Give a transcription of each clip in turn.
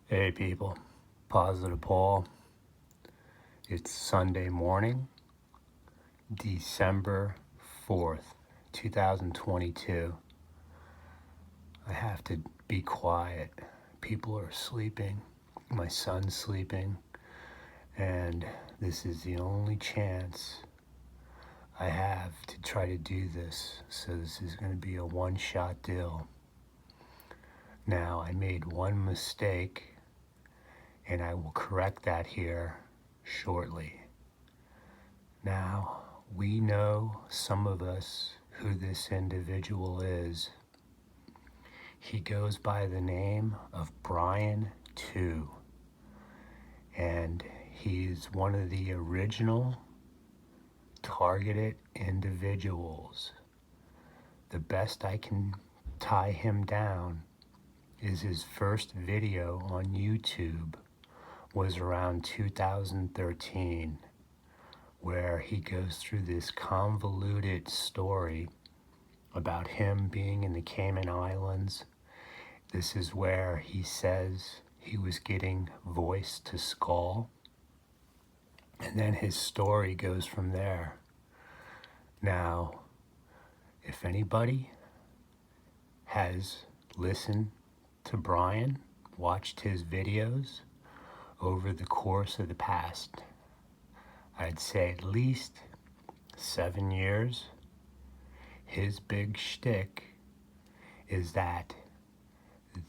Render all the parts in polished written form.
Hey people, Positive Paul. It's Sunday morning, December 4th, 2022. I have to be quiet. People are sleeping. My son's sleeping. And this is the only chance I have to try to do this. So this is going to be a one-shot deal. Now, I made one mistake, and I will correct that here shortly. Now, we know, some of us, who this individual is. He goes by the name of Brian 2, and he's one of the original targeted individuals. The best I can tie him down is his first video on YouTube was around 2013. Where he goes through this convoluted story about him being in the Cayman Islands. This is where he says he was getting voice to skull. And then his story goes from there. Now, if anybody has listened to Brian, watched his videos over the course of the past, I'd say at least 7 years, his big shtick is that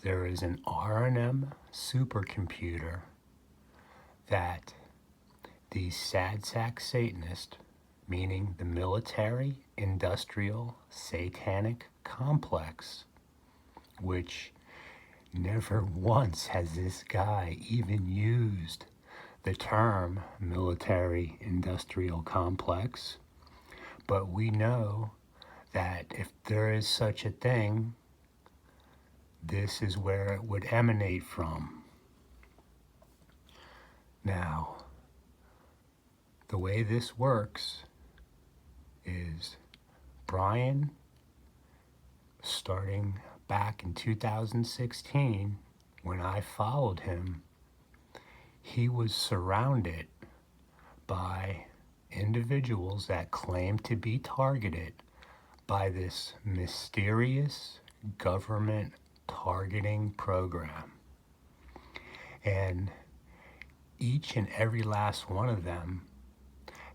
there is an R&M supercomputer that the sad sack Satanist, meaning the military industrial satanic complex, which never once has this guy even used the term military industrial complex, but we know that if there is such a thing, this is where it would emanate from. Now, the way this works is Brian, starting back in 2016, when I followed him, he was surrounded by individuals that claimed to be targeted by this mysterious government targeting program. And each and every last one of them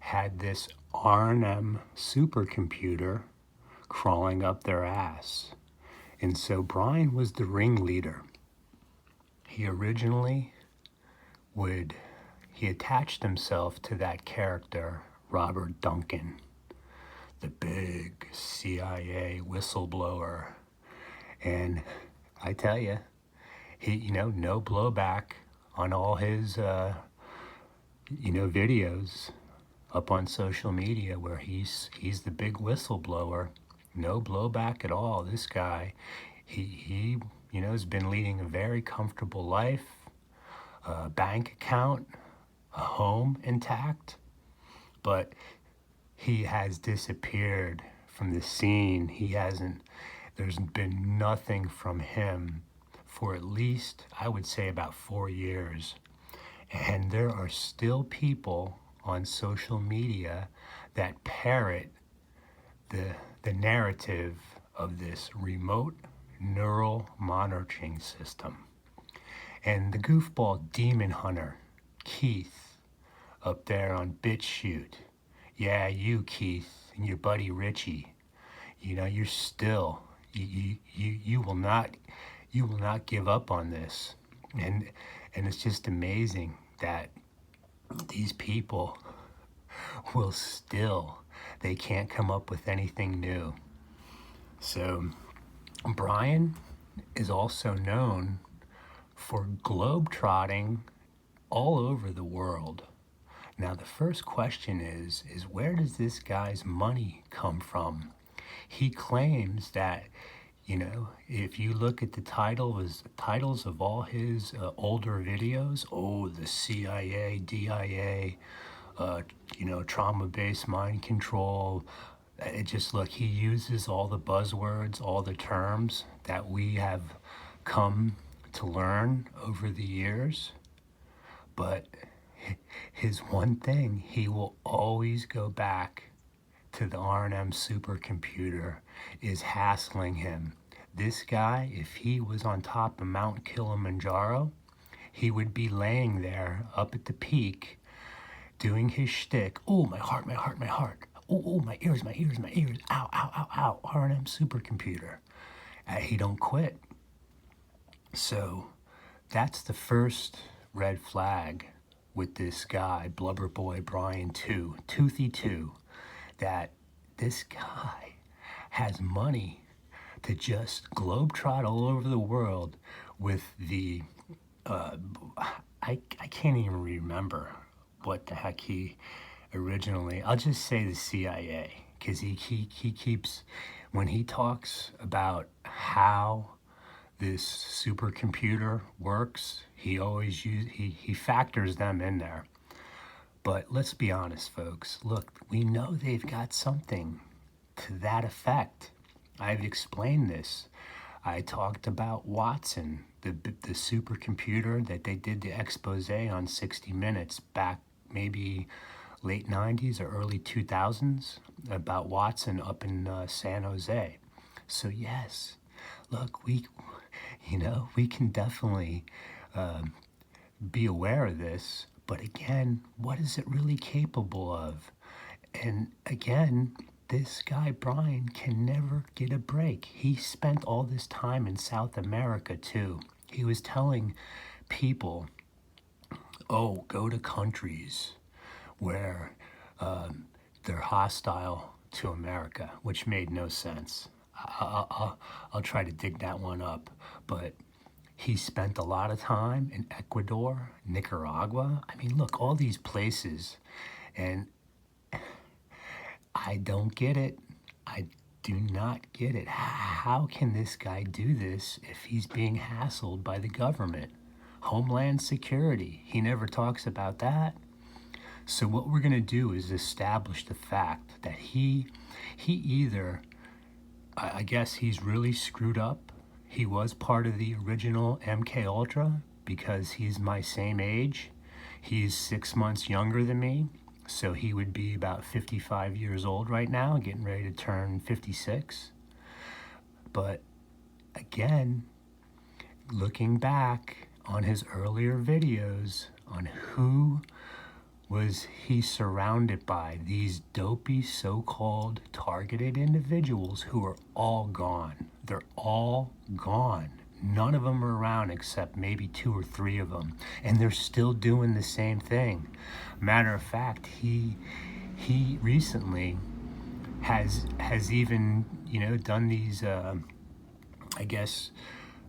had this R&M supercomputer crawling up their ass. And so Brian was the ringleader. He originally he attached himself to that character, Robert Duncan, the big CIA whistleblower. And I tell you, he, no blowback on all his, videos up on social media where he's the big whistleblower. No blowback at all. This guy, he has been leading a very comfortable life, a bank account, a home intact, but he has disappeared from the scene. There's been nothing from him for at least, I would say, about 4 years. And there are still people on social media that parrot the narrative of this remote neural monitoring system. And the goofball demon hunter, Keith, up there on BitChute. Yeah, you, Keith, and your buddy Richie. You're still, you will not give up on this. And it's just amazing that these people will still, they can't come up with anything new. So Brian is also known for globetrotting all over the world. Now the first question is where does this guy's money come from? He claims that, if you look at the titles of all his older videos, the CIA, DIA, trauma-based mind control, he uses all the buzzwords, all the terms that we have come to learn over the years, but his one thing, he will always go back to the R&M supercomputer, is hassling him. This guy, if he was on top of Mount Kilimanjaro, he would be laying there up at the peak doing his shtick. Oh, my heart, my heart, my heart. Oh, my ears, my ears, my ears. Ow, ow, ow, ow. R&M supercomputer. He don't quit. So that's the first red flag with this guy, Blubber Boy Brian 2, Toothy 2, that this guy has money to just globetrot all over the world with the, I can't even remember what the heck he originally, I'll just say the CIA, because he keeps, when he talks about how this supercomputer works, he always he factors them in there. But let's be honest, folks. Look, we know they've got something to that effect. I've explained this. I talked about Watson, the supercomputer that they did the expose on 60 Minutes back maybe late 90s or early 2000s about Watson up in San Jose. So yes, look, we can definitely be aware of this, but again, what is it really capable of? And again, this guy Brian can never get a break. He spent all this time in South America too. He was telling people, oh, go to countries where they're hostile to America, which made no sense. I'll try to dig that one up. But he spent a lot of time in Ecuador, Nicaragua. I mean, look, all these places. And I don't get it. I do not get it. How can this guy do this if he's being hassled by the government? Homeland Security. He never talks about that. So what we're going to do is establish the fact that he either, I guess he's really screwed up. He was part of the original MK Ultra because he's my same age. He's 6 months younger than me. So he would be about 55 years old right now, getting ready to turn 56. But again, looking back on his earlier videos on who was he surrounded by, these dopey so-called targeted individuals who are all gone. They're all gone. None of them are around except maybe 2 or 3 of them. And they're still doing the same thing. Matter of fact, he recently has even, done these,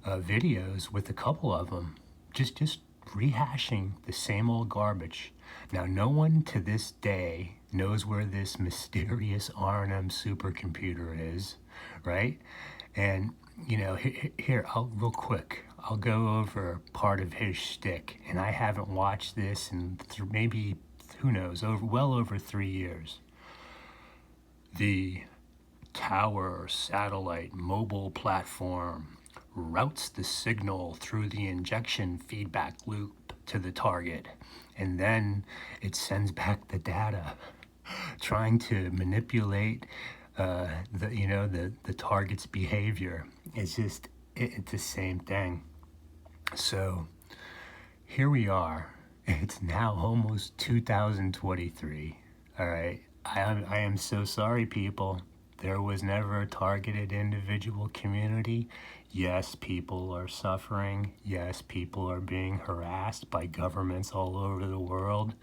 videos with a couple of them, just rehashing the same old garbage. Now, no one to this day knows where this mysterious R&M supercomputer is, right? And, here, real quick, I'll go over part of his shtick, and I haven't watched this in maybe, who knows, well over 3 years. The Tower satellite mobile platform routes the signal through the injection feedback loop to the target, and then it sends back the data, trying to manipulate the target's behavior. It's just it's the same thing. So here we are. It's now almost 2023. All right. I am so sorry, people. There was never a targeted individual community. Yes, people are suffering. Yes, people are being harassed by governments all over the world.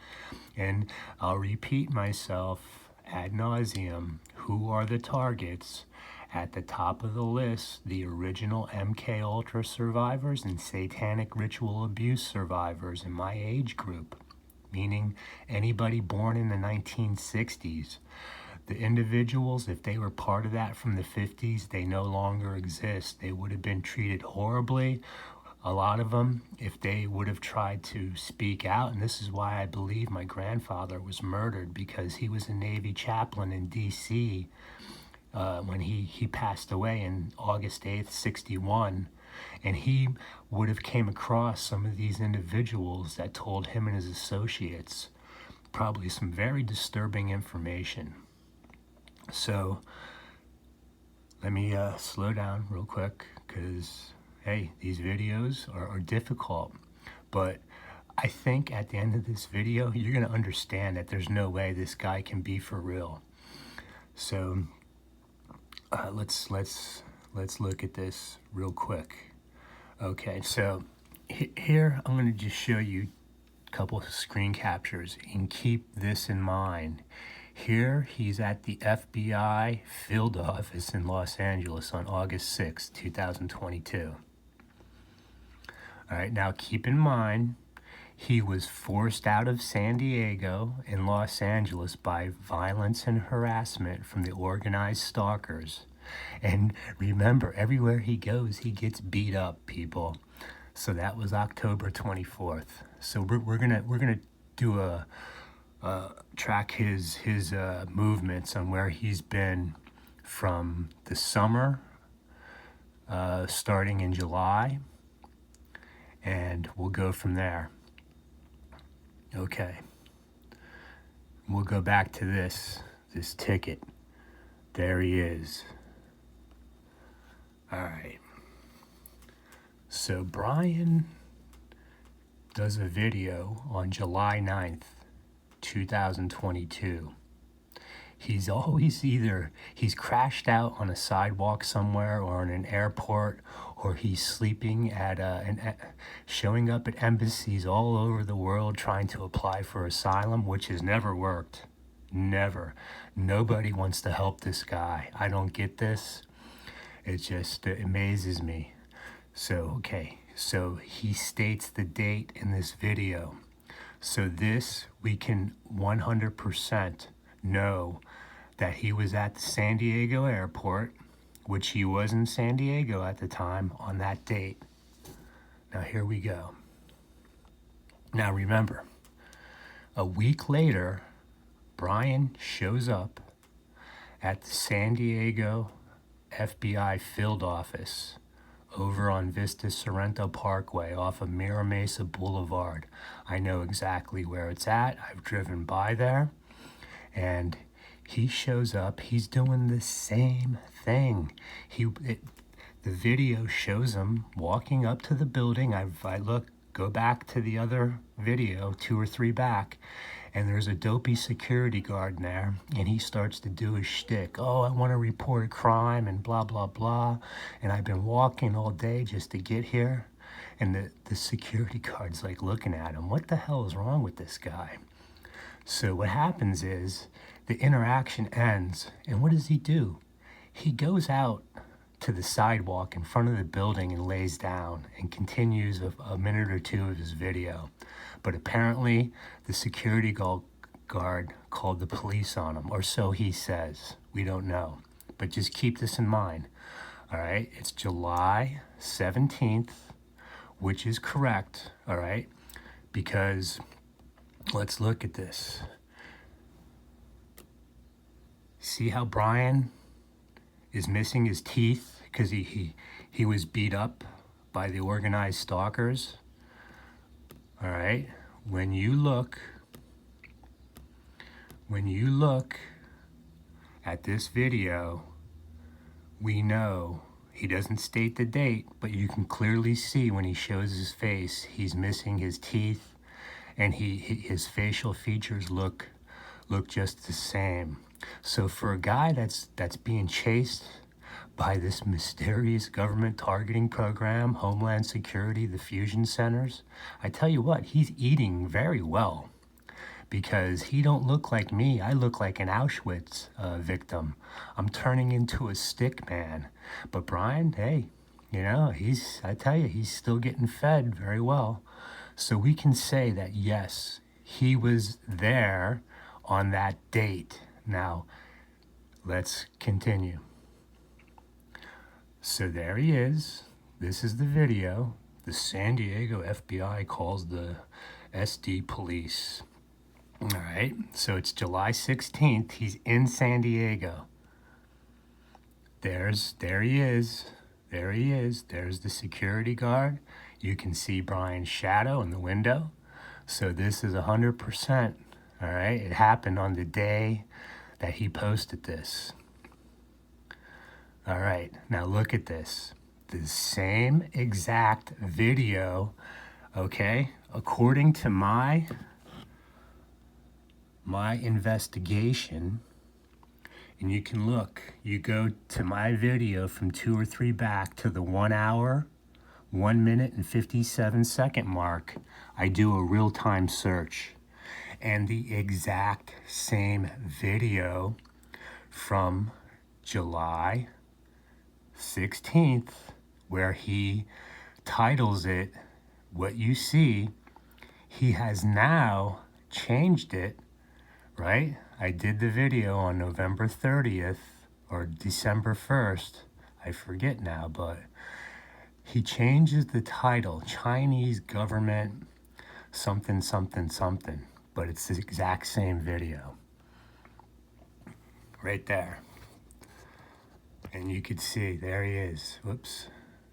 And I'll repeat myself ad nauseum. Who are the targets? At the top of the list, the original MK Ultra survivors and satanic ritual abuse survivors in my age group, meaning anybody born in the 1960s. The individuals, if they were part of that from the 50s, they no longer exist. They would have been treated horribly. A lot of them, if they would have tried to speak out, and this is why I believe my grandfather was murdered, because he was a Navy chaplain in D.C. When he passed away in August 8th, 61. And he would have came across some of these individuals that told him and his associates probably some very disturbing information. So let me slow down real quick, because, hey, these videos are difficult. But I think at the end of this video, you're going to understand that there's no way this guy can be for real. So let's look at this real quick. Okay, so here I'm going to just show you a couple of screen captures, and keep this in mind. Here he's at the FBI field office in Los Angeles on August 6, 2022. All right, now keep in mind, he was forced out of San Diego and Los Angeles by violence and harassment from the organized stalkers. And remember, everywhere he goes, he gets beat up, people. So that was October 24th. So we're gonna do a track his movements on where he's been from the summer, starting in July, and we'll go from there. Okay, we'll go back to this ticket. There he is. All right. So Brian does a video on July 9th, 2022. He's always he's crashed out on a sidewalk somewhere, or in an airport, or he's sleeping at showing up at embassies all over the world trying to apply for asylum, which has never worked. Never. Nobody wants to help this guy. I don't get this. It just amazes me. So, okay. So he states the date in this video. So this, we can 100% know that he was at the San Diego airport, which he was in San Diego at the time on that date. Now here we go. Now remember, a week later, Brian shows up at the San Diego FBI field office over on Vista Sorrento Parkway off of Mira Mesa Boulevard. I know exactly where it's at. I've driven by there. And he shows up. He's doing the same thing. The video shows him walking up to the building. Go back to the other video, 2 or 3 back, and there's a dopey security guard in there, and he starts to do his shtick. Oh, I want to report a crime and blah, blah, blah, and I've been walking all day just to get here. And the security guard's like looking at him. What the hell is wrong with this guy? So what happens is the interaction ends, and what does he do? He goes out to the sidewalk in front of the building and lays down and continues a minute or two of his video. But apparently the security guard called the police on him, or so he says. We don't know. But just keep this in mind. All right, it's July 17th, which is correct, all right, because let's look at this. See how Brian is missing his teeth because he was beat up by the organized stalkers? All right. When you look at this video, we know he doesn't state the date, but you can clearly see when he shows his face, he's missing his teeth, and his facial features look just the same. So for a guy that's being chased by this mysterious government targeting program, Homeland Security, the fusion centers, I tell you what, he's eating very well, because he don't look like me. I look like an Auschwitz victim. I'm turning into a stick man. But Brian, hey, you know, I tell you, he's still getting fed very well. So we can say that, yes, he was there on that date. Now, let's continue. So there he is. This is the video. The San Diego FBI calls the SD police. All right, so it's July 16th. He's in San Diego. There he is. There he is. There's the security guard. You can see Brian's shadow in the window. So this is 100%. All right. It happened on the day that he posted this. All right. Now look at this. The same exact video. Okay. According to my investigation, and you can look, you go to my video from 2 or 3 back to the 1 hour, 1 minute and 57-second mark. I do a real-time search, and the exact same video from July 16th, where he titles it What You See, he has now changed it, right? I did the video on November 30th or December 1st. I forget now, but he changes the title, Chinese government something, something, something. But it's the exact same video. Right there. And you could see, there he is. Whoops.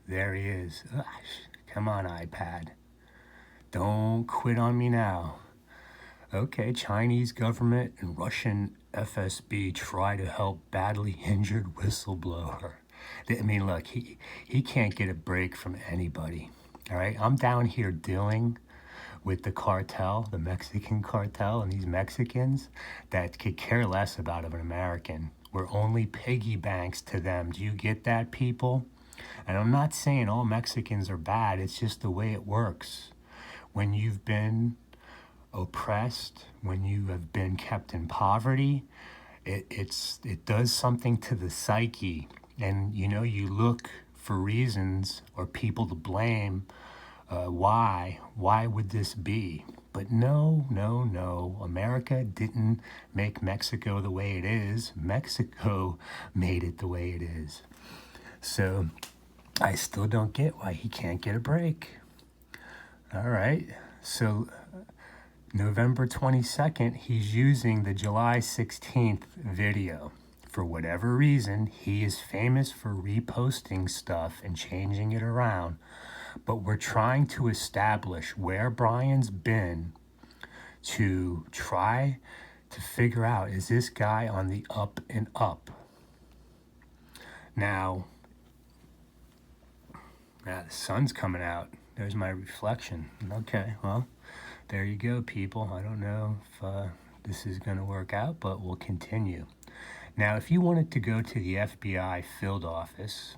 There he is. Ugh, come on, iPad. Don't quit on me now. Okay, Chinese government and Russian FSB try to help badly injured whistleblower. I mean, look, he can't get a break from anybody. All right, I'm down here dealing with the cartel, the Mexican cartel, and these Mexicans that could care less about an American. We're only piggy banks to them. Do you get that, people? And I'm not saying all Mexicans are bad. It's just the way it works. When you've been oppressed, when you have been kept in poverty, it does something to the psyche. And, you know, you look for reasons or people to blame. Why would this be? But no. America didn't make Mexico the way it is. Mexico made it the way it is. So I still don't get why he can't get a break. All right. So November 22nd, he's using the July 16th video. For whatever reason, he is famous for reposting stuff and changing it around. But we're trying to establish where Brian's been to try to figure out, is this guy on the up and up? Now the sun's coming out. There's my reflection. Okay, well, there you go, people. I don't know if this is going to work out, but we'll continue. Now, if you wanted to go to the FBI field office,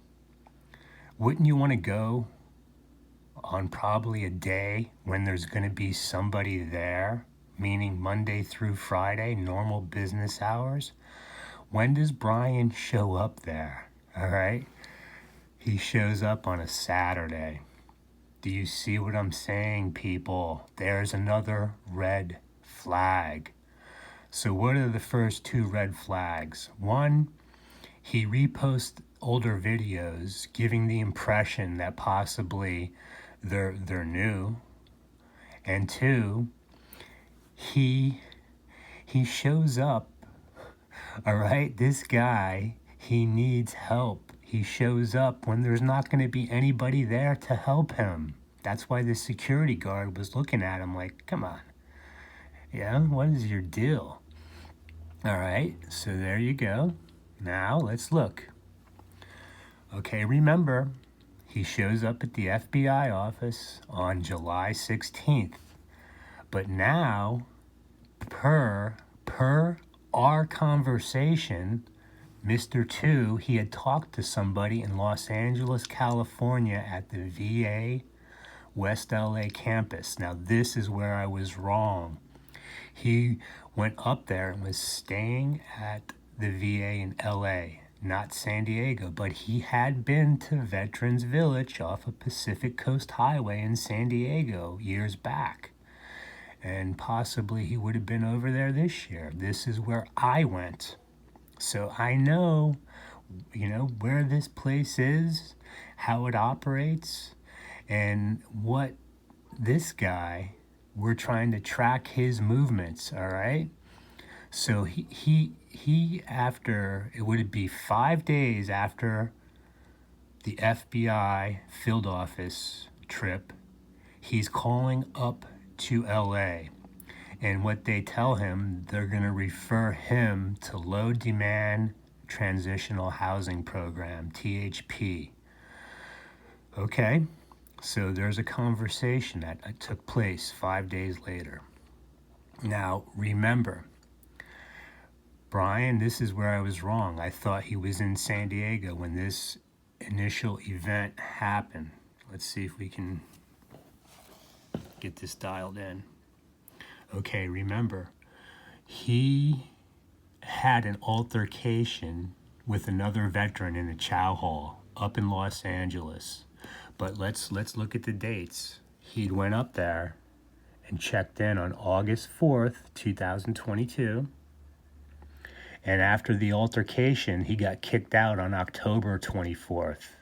wouldn't you want to go on probably a day when there's going to be somebody there, meaning Monday through Friday, normal business hours? When does Brian show up there? All right? He shows up on a Saturday. Do you see what I'm saying, people? There's another red flag. So what are the first 2 red flags? 1, he reposts older videos giving the impression that possibly they're new. And 2, he shows up. All right, this guy, he needs help. He shows up when there's not going to be anybody there to help him. That's why the security guard was looking at him like, come on. Yeah, what is your deal? All right, so there you go. Now let's look. Okay, remember, he shows up at the FBI office on July 16th. But now, per our conversation, Mr. 2, he had talked to somebody in Los Angeles, California at the VA West LA campus. Now, this is where I was wrong. He went up there and was staying at the VA in LA, not San Diego, but he had been to Veterans Village off of Pacific Coast Highway in San Diego years back. And possibly he would have been over there this year. This is where I went. So I know, where this place is, how it operates, and what this guy, we're trying to track his movements, all right? So he after, it would be 5 days after the FBI field office trip, he's calling up to LA. And what they tell him, they're going to refer him to Low Demand Transitional Housing Program, THP. Okay, so there's a conversation that took place 5 days later. Now, remember, Brian, this is where I was wrong. I thought he was in San Diego when this initial event happened. Let's see if we can get this dialed in. Okay, remember, he had an altercation with another veteran in a chow hall up in Los Angeles. But let's look at the dates. He went up there and checked in on August 4th, 2022. And after the altercation, he got kicked out on October 24th.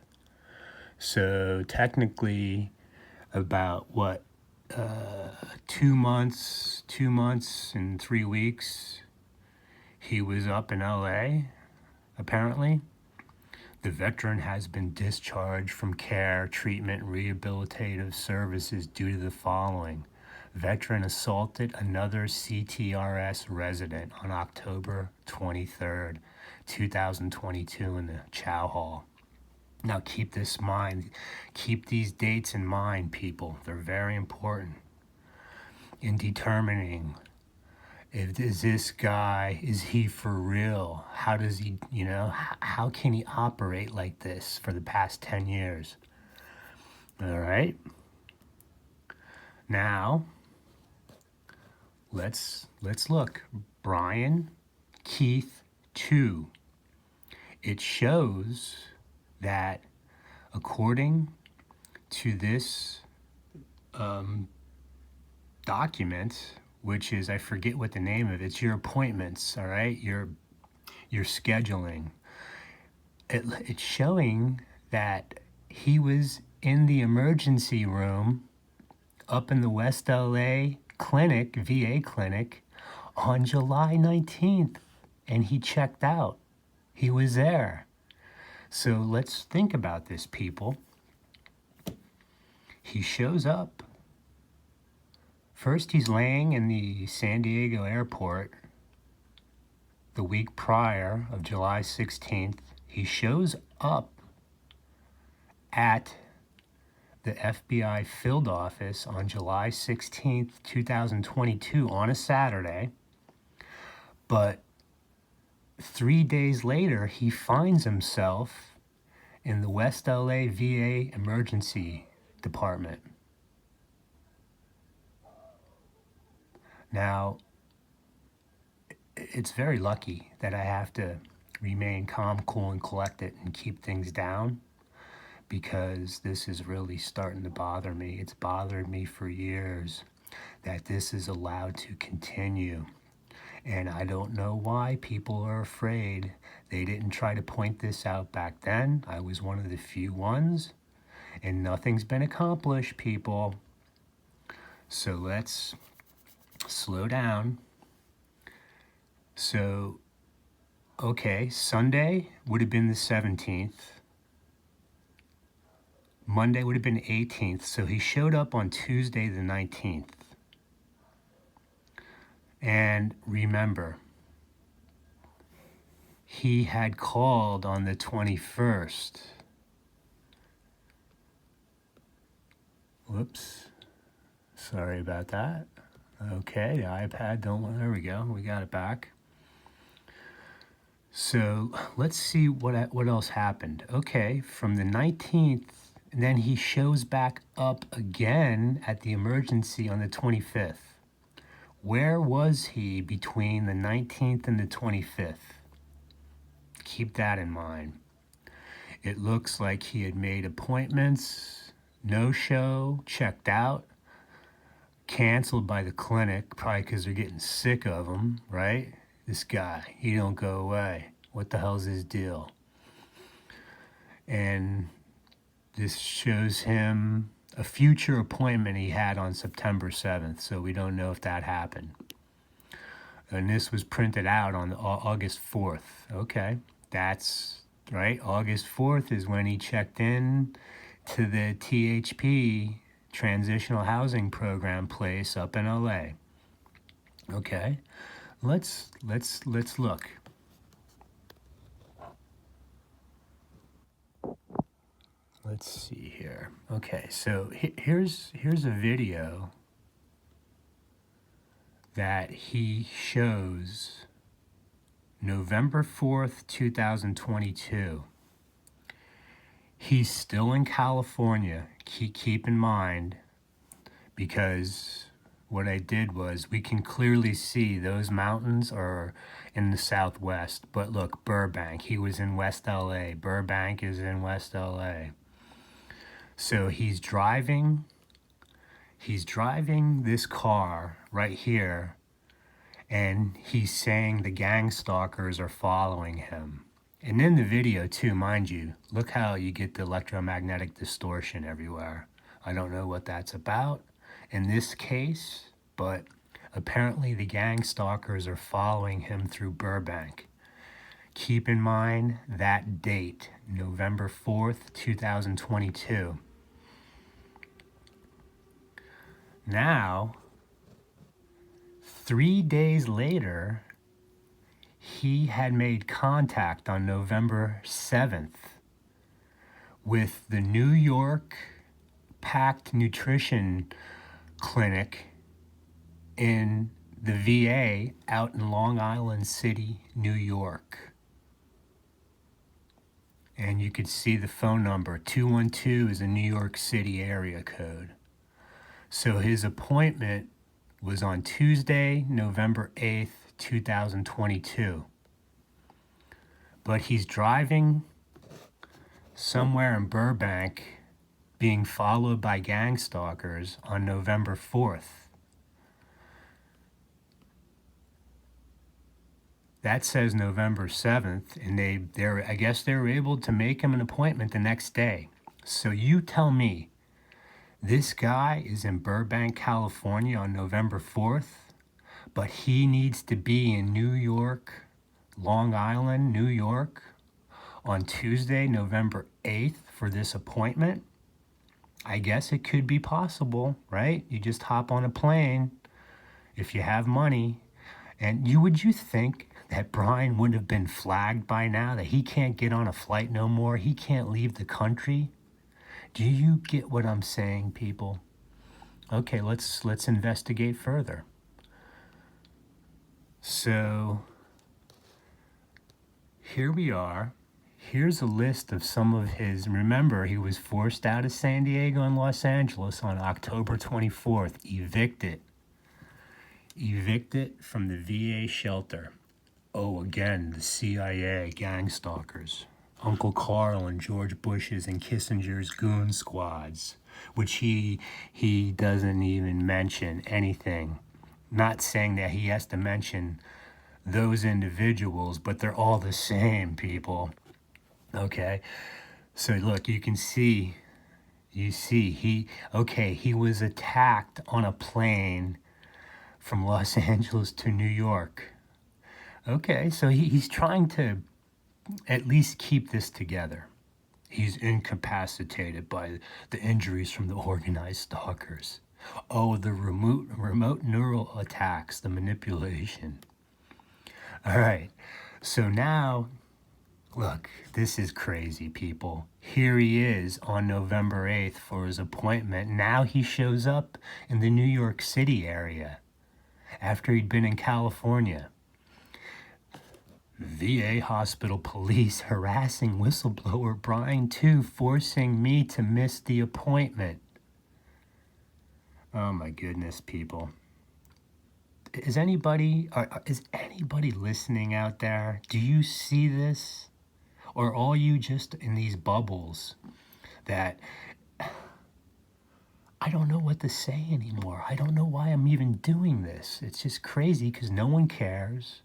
So technically, about 2 months and 3 weeks, he was up in LA, apparently. The veteran has been discharged from care, treatment, rehabilitative services due to the following. Veteran assaulted another CTRS resident on October 23rd, 2022 in the Chow Hall. Now keep this in mind. Keep these dates in mind, people. They're very important in determining is this guy, is he for real? How does he, how can he operate like this for the past 10 years? All right. Now, let's look. Brian Keith 2. It shows that according to this document, which is, I forget what the name of it, it's your appointments, all right? Your scheduling. It's showing that he was in the emergency room up in the West LA clinic, VA clinic, on July 19th, and he checked out. He was there. So let's think about this, people. He shows up. First, he's laying in the San Diego airport the week prior of July 16th. He shows up at the FBI field office on July 16th, 2022 on a Saturday. But 3 days later, he finds himself in the West LA VA emergency department. Now, it's very lucky that I have to remain calm, cool, and collected and keep things down, because this is really starting to bother me. It's bothered me for years that this is allowed to continue. And I don't know why people are afraid. They didn't try to point this out back then. I was one of the few ones, and nothing's been accomplished, people. So let's slow down. So, okay, Sunday would have been the 17th. Monday would have been 18th. So he showed up on Tuesday the 19th. And remember, he had called on the 21st. Whoops. Sorry about that. Okay, the iPad there we go. We got it back. So let's see what else happened. Okay, from the 19th, and then he shows back up again at the emergency on the 25th. Where was he between the 19th and the 25th? Keep that in mind. It looks like he had made appointments, no show, checked out, canceled by the clinic, probably because they're getting sick of him, right? This guy, he don't go away. What the hell's his deal? And this shows him a future appointment he had on September 7th, so we don't know if that happened. And this was printed out on August 4th. Okay, that's right? August 4th is when he checked in to the THP, Transitional Housing Program place up in LA. Okay, let's look. Let's see here. Okay, so here's a video that he shows November 4th, 2022. He's still in California. Keep in mind, because what I did was we can clearly see those mountains are in the southwest. But look, Burbank, he was in West LA. Burbank is in West LA. So he's driving this car right here, and he's saying the gang stalkers are following him. And in the video too, mind you, look how you get the electromagnetic distortion everywhere. I don't know what that's about in this case, but apparently the gang stalkers are following him through Burbank. Keep in mind that date, November 4th, 2022. Now, 3 days later, he had made contact on November 7th with the New York Packed Nutrition Clinic in the VA out in Long Island City, New York. And you could see the phone number. 212 is a New York City area code. So his appointment was on Tuesday, November 8th, 2022. But he's driving somewhere in Burbank being followed by gang stalkers on November 4th. That says November 7th, and I guess they were able to make him an appointment the next day. So you tell me, this guy is in Burbank, California on November 4th, but he needs to be in New York, Long Island, New York, on Tuesday, November 8th for this appointment? I guess it could be possible, right? You just hop on a plane if you have money. And would you think that Brian would have been flagged by now, that he can't get on a flight no more? He can't leave the country? Do you get what I'm saying, people? Okay, let's investigate further. So here we are. Here's a list of some of his. Remember, he was forced out of San Diego and Los Angeles on October 24th, evicted from the VA shelter. Oh, again, the CIA gang stalkers. Uncle Carl and George Bush's and Kissinger's goon squads, which he doesn't even mention anything. Not saying that he has to mention those individuals, but they're all the same, people. Okay, so look, you can see, he was attacked on a plane from Los Angeles to New York. Okay, so he's trying to at least keep this together. He's incapacitated by the injuries from the organized stalkers. Oh, the remote neural attacks, the manipulation. All right, so now, look, this is crazy, people. Here he is on November 8th for his appointment. Now he shows up in the New York City area after he'd been in California. VA hospital police harassing whistleblower Brian 2, forcing me to miss the appointment. Oh my goodness, people. Is anybody listening out there? Do you see this? Or are you just in these bubbles that I don't know what to say anymore? I don't know why I'm even doing this. It's just crazy because no one cares.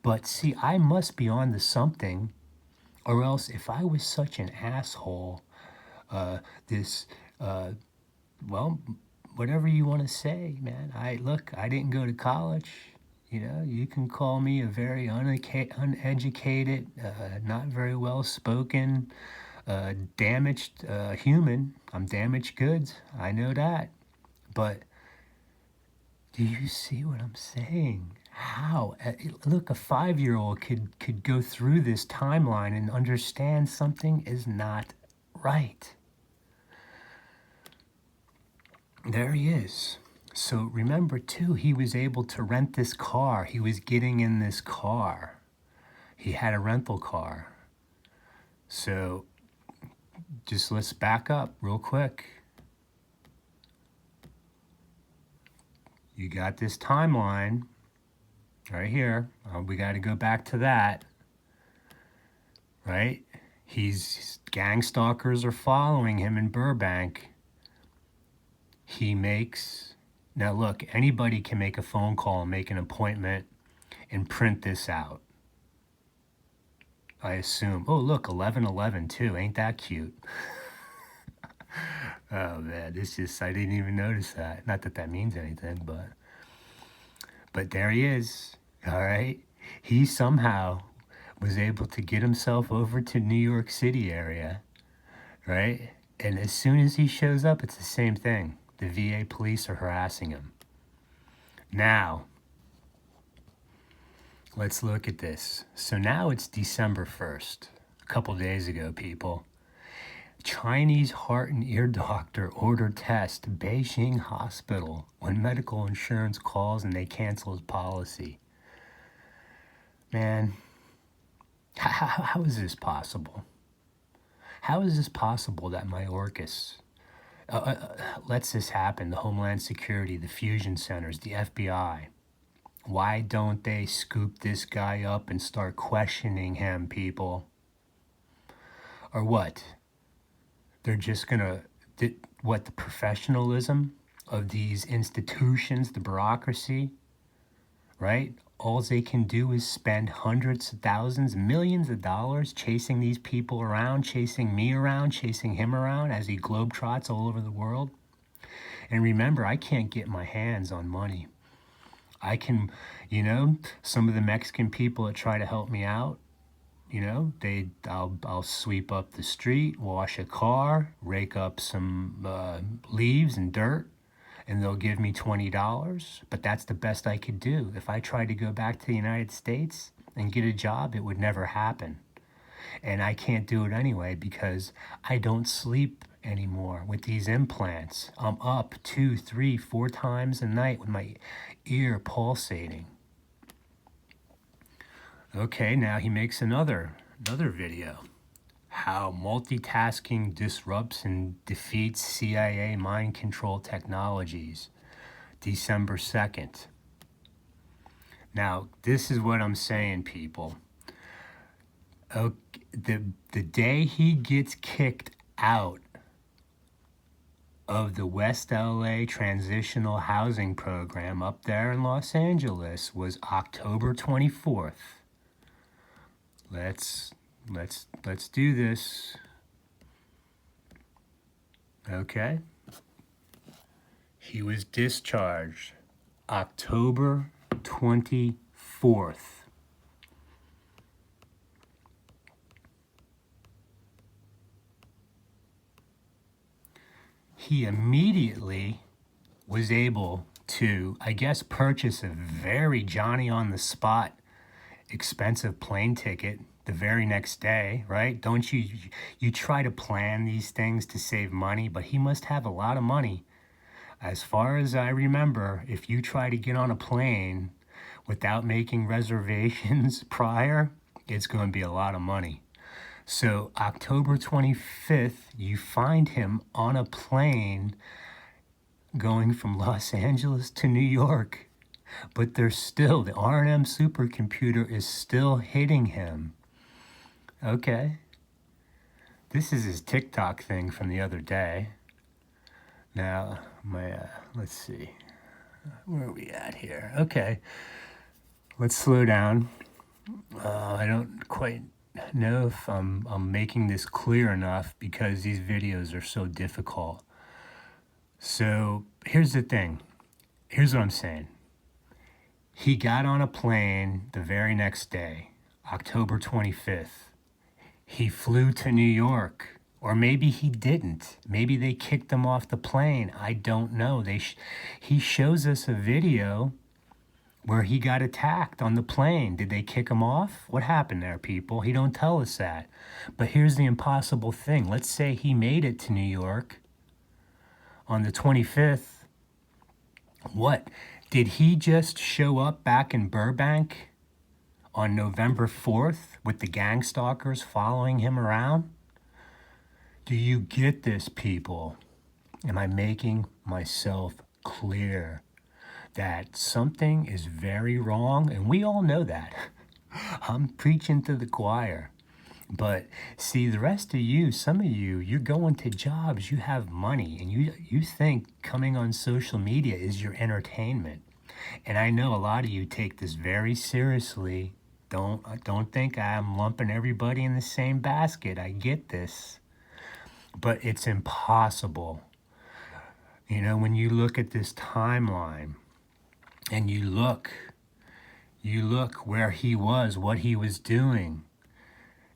But see, I must be on to something, or else if I was such an asshole, whatever you want to say, man. I didn't go to college. You can call me a very uneducated, not very well spoken, damaged human. I'm damaged goods. I know that. But do you see what I'm saying? How? Look, a 5-year-old could go through this timeline and understand something is not right. There he is. So remember, too, he was able to rent this car. He was getting in this car. He had a rental car. So just let's back up real quick. You got this timeline right here. We got to go back to that, right? Gang stalkers are following him in Burbank. He makes, now look, anybody can make a phone call and make an appointment and print this out. I assume. Oh, look, 11/11 too. Ain't that cute? Oh man, I didn't even notice that. Not that that means anything, but there he is. All right. He somehow was able to get himself over to New York City area, right? And as soon as he shows up, it's the same thing. The VA police are harassing him. Now, let's look at this. So now it's December 1st, a couple days ago, people. Chinese heart and ear doctor ordered test Beijing hospital when medical insurance calls and they cancel his policy. Man, how is this possible? How is this possible that Mayorkas lets this happen? The Homeland Security, the fusion centers, the FBI. Why don't they scoop this guy up and start questioning him, people? Or what? They're just gonna, the professionalism of these institutions, the bureaucracy, right? All they can do is spend hundreds of thousands, millions of dollars chasing these people around, chasing me around, chasing him around as he globetrots all over the world. And remember, I can't get my hands on money. I can, some of the Mexican people that try to help me out, I'll sweep up the street, wash a car, rake up some leaves and dirt, and they'll give me $20. But that's the best I could do. If I tried to go back to the United States and get a job, it would never happen. And I can't do it anyway because I don't sleep anymore with these implants. I'm up 2, 3, 4 times a night with my ear pulsating. Okay, now he makes another video. How multitasking disrupts and defeats CIA mind control technologies. December 2nd. Now, this is what I'm saying, people. Okay, the day he gets kicked out of the West LA Transitional Housing Program up there in Los Angeles was October 24th. Let's do this. Okay. He was discharged October 24th. He immediately was able to, I guess, purchase a very Johnny-on-the-spot expensive plane ticket the very next day, right? Don't you try to plan these things to save money, but he must have a lot of money. As far as I remember, if you try to get on a plane without making reservations prior, it's going to be a lot of money. So October 25th, you find him on a plane going from Los Angeles to New York. But there's still, the R&M supercomputer is still hitting him. Okay. This is his TikTok thing from the other day. Now, let's see. Where are we at here? Okay. Let's slow down. I don't quite know if I'm making this clear enough because these videos are so difficult. So here's the thing. Here's what I'm saying. He got on a plane the very next day, October 25th. He flew to New York. Or maybe he didn't. Maybe they kicked him off the plane. I don't know. He shows us a video where he got attacked on the plane. Did they kick him off? What happened there, people? He don't tell us that. But here's the impossible thing. Let's say he made it to New York on the 25th. What? Did he just show up back in Burbank on November 4th with the gang stalkers following him around? Do you get this, people? Am I making myself clear that something is very wrong? And we all know that. I'm preaching to the choir. But see, the rest of you, some of you, you're going to jobs, you have money, and you think coming on social media is your entertainment. And I know a lot of you take this very seriously. Don't think I'm lumping everybody in the same basket. I get this. But it's impossible. You know, when you look at this timeline and you look where he was, what he was doing,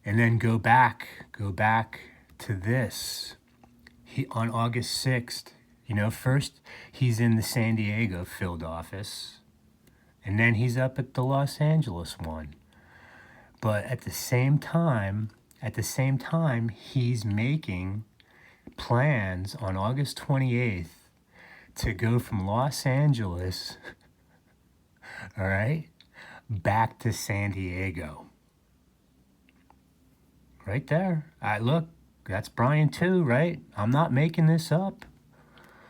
and then go back to this. On August 6th, first he's in the San Diego field office, and then he's up at the Los Angeles one. But at the same time, he's making plans on August 28th to go from Los Angeles, all right, back to San Diego. Right there. Look, that's Brian too, right? I'm not making this up.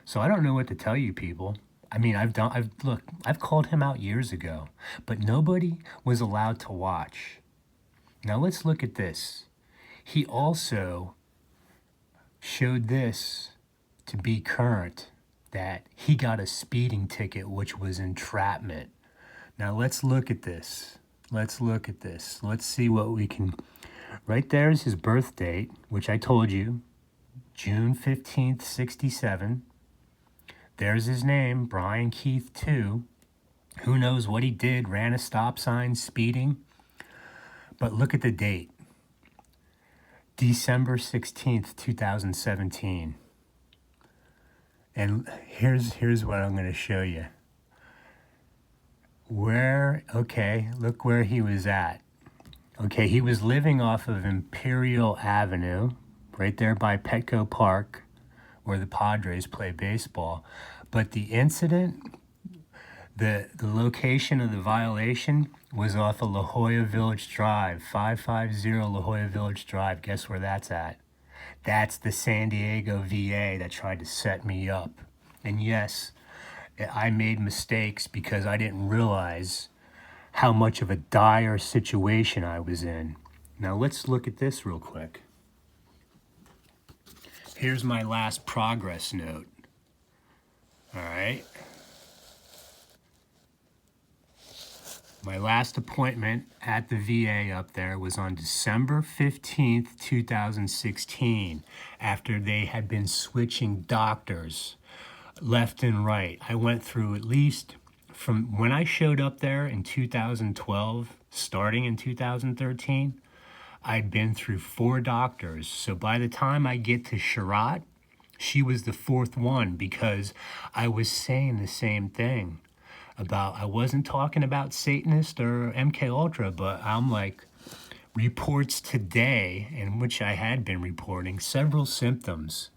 So I don't know what to tell you, people. I mean, I've called him out years ago, but nobody was allowed to watch. Now let's look at this. He also showed this to be current, that he got a speeding ticket, which was entrapment. Now let's look at this. Let's see what we can... Right there is his birth date, which I told you, June 15th, 67. There's his name, Brian Keith 2. Who knows what he did, ran a stop sign, speeding. But look at the date, December 16th, 2017. And here's what I'm going to show you. Look where he was at. Okay, he was living off of Imperial Avenue, right there by Petco Park, where the Padres play baseball. But the incident, the location of the violation was off of La Jolla Village Drive, 550 La Jolla Village Drive. Guess where that's at? That's the San Diego VA that tried to set me up. And yes, I made mistakes because I didn't realize how much of a dire situation I was in. Now let's look at this real quick. Here's my last progress note. All right. My last appointment at the VA up there was on December 15th, 2016, after they had been switching doctors left and right. I went through, at least from when I showed up there in 2012, starting in 2013, I'd been through 4 doctors. So by the time I get to Sharat, she was the 4th one, because I was saying the same thing about, I wasn't talking about Satanist or MK Ultra, but I'm like, reports today, in which I had been reporting several symptoms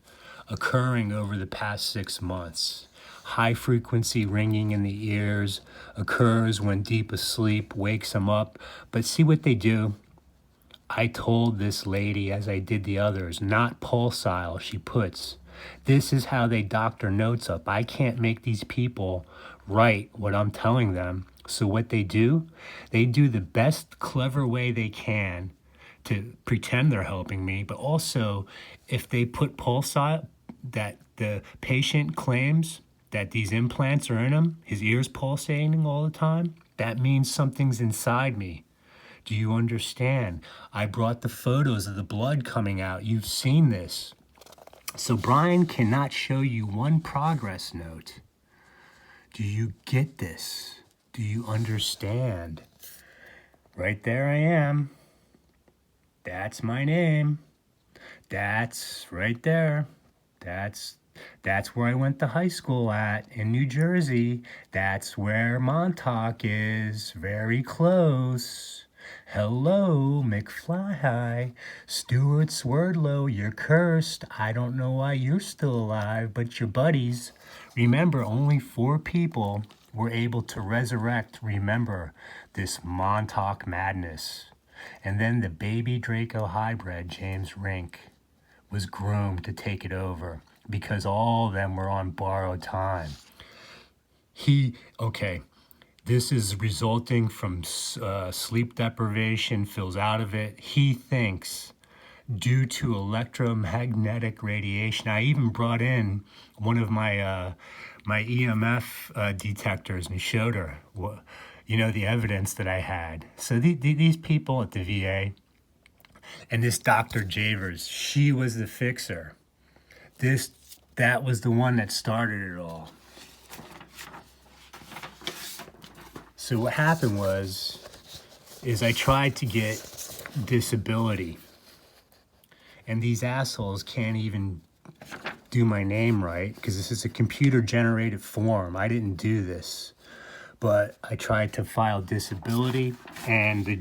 occurring over the past 6 months. High frequency ringing in the ears occurs when deep asleep, wakes them up. But see what they do? I told this lady, as I did the others, not pulsile, she puts. This is how they doctor notes up. I can't make these people write what I'm telling them. So what they do the best clever way they can to pretend they're helping me, but also if they put pulsile, that the patient claims that these implants are in him, his ears pulsating all the time, that means something's inside me. Do you understand? I brought the photos of the blood coming out. You've seen this. So Brian cannot show you one progress note. Do you get this? Do you understand? Right there I am. That's my name. That's right there. That's where I went to high school at in New Jersey. That's where Montauk is. Very close. Hello, McFly. Stuart Swerdlow, you're cursed. I don't know why you're still alive, but your buddies. Remember, only 4 people were able to resurrect, remember, this Montauk madness. And then the baby Draco hybrid, James Rink, was groomed to take it over because all of them were on borrowed time. This is resulting from sleep deprivation, feels out of it. He thinks due to electromagnetic radiation. I even brought in one of my my EMF detectors and showed her, the evidence that I had. So these people at the VA, and this Dr. Javers, she was the fixer. That was the one that started it all. So what happened is I tried to get disability, and these assholes can't even do my name right because this is a computer generated form. I didn't do this, but I tried to file disability, and the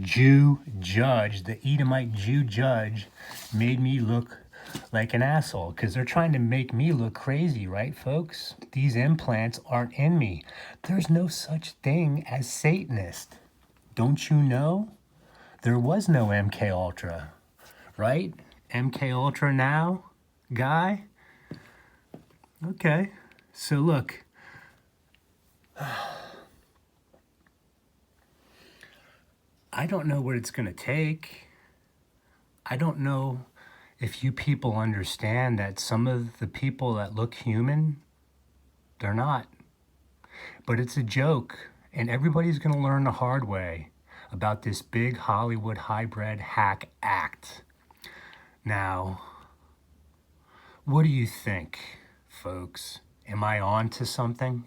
Edomite Jew judge made me look like an asshole because they're trying to make me look crazy, right, folks? These implants aren't in me. There's no such thing as Satanist. Don't you know? There was no MK Ultra, right? MK Ultra now, guy? Okay, so look. I don't know what it's going to take. I don't know if you people understand that some of the people that look human, they're not. But it's a joke, and everybody's going to learn the hard way about this big Hollywood hybrid hack act. Now, what do you think, folks? Am I on to something?